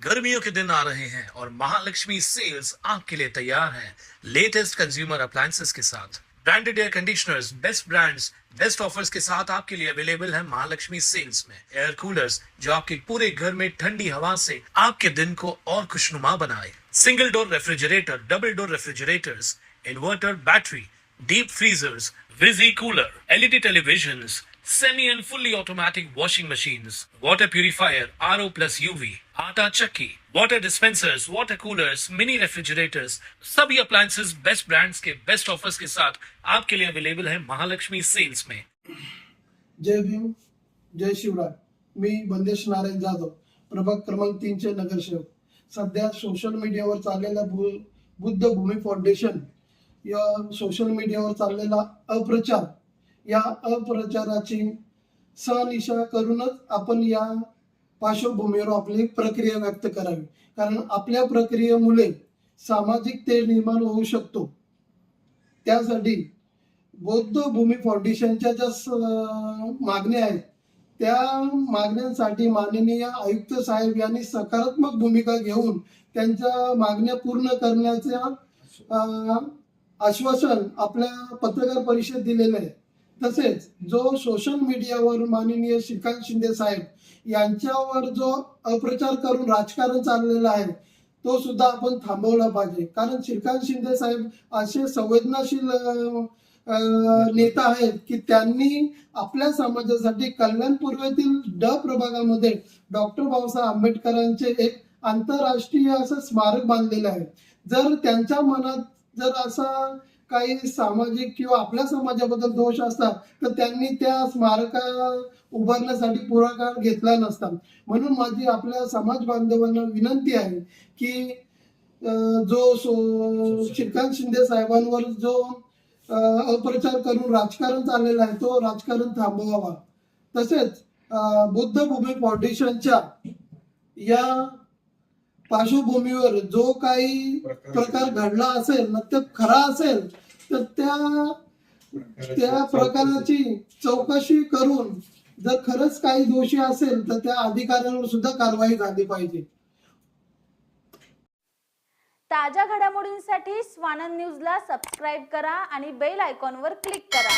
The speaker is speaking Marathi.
गर्मियों के दिन आ रहे हैं और महालक्ष्मी सेल्स आपके लिए तैयार है लेटेस्ट कंज्यूमर अप्लायंसेस के साथ। Branded air conditioners, best brands, best offers के साथ आपके लिए अवेलेबल है महालक्ष्मी सेल्स में। एयर कूलर्स जो आपके पूरे घर में ठंडी हवा से आपके दिन को और खुशनुमा बनाए। Single door refrigerator, double door refrigerators, inverter battery, deep freezers, Visi cooler, LED televisions, semi and fully automatic washing machines, water purifier, RO plus UV, आटा चक्की, water dispensers, water coolers, mini refrigerators, सभी appliances बेस्ट ब्रांड्स के बेस्ट ऑफर्स के साथ आपके लिए अवेलेबल है महालक्ष्मी सेल्स में। जय भीम, जय शिवराय। मी बंदेश नारायण जाधव, प्रभाग क्रमांक 3 चे नगरसेवक। सध्या सोशल मीडियावर चाललेला बुद्ध भूमी फाउंडेशन या सोशल मीडियावर चाललेला अप्रचार, या अप्रचाराची सहनिशा करूनच आपण या पार्श्वभूमीवर आपली प्रक्रिया व्यक्त करावी। कारण आपल्या प्रक्रियेमुळे सामाजिक तेढ निर्माण होऊ शकतो। त्यासाठी बौद्ध भूमी फाउंडेशनच्या ज्या मागण्या आहेत त्या मागण्यांसाठी माननीय आयुक्त साहेब यांनी सकारात्मक भूमिका घेऊन त्यांच्या मागण्या पूर्ण करण्याचा आश्वासन आपल्या पत्रकार परिषदेत दिलेलं आहे। तसेच जो सोशल मीडियावर माननीय श्रीकांत शिंदे साहेब यांच्यावर जो अप्रचार करून राजकारण चाललेलं आहे तो सुद्धा आपण थांबवला पाहिजे। कारण श्रीकांत शिंदे साहेब असे संवेदनशील नेता आहेत की त्यांनी आपल्या समाजासाठी कल्याणपूर्वेतील ड प्रभागामध्ये डॉक्टर बाबासाहेब आंबेडकरांचे एक आंतरराष्ट्रीय असं स्मारक बांधलेलं आहे। जर त्यांच्या मनात जर असा काही सामाजिक किंवा आपल्या समाजाबद्दल दोष असतात तर त्यांनी त्या स्मारका उभारण्यासाठी पुढाकार घेतला नसता। म्हणून माझी आपल्या समाज बांधवांना विनंती आहे की जो श्रीकांत शिंदे साहेबांवर जो अप्रचार करून राजकारण चाललेलं आहे तो राजकारण थांबवावा। तसेच बुद्ध भूमी फाउंडेशनच्या या पार्श्वभूमीवर जो काही प्रकार घडला असेल ना ते खरा असेल तर त्या प्रकाराची चौकशी करून जर खरंच काही दोषी असेल तर त्या अधिकाऱ्यांवर सुद्धा कारवाई झाली पाहिजे। ताज्या घडामोडींसाठी स्वानंद न्यूजला सबस्क्राइब करा आणि बेल आयकॉनवर क्लिक करा।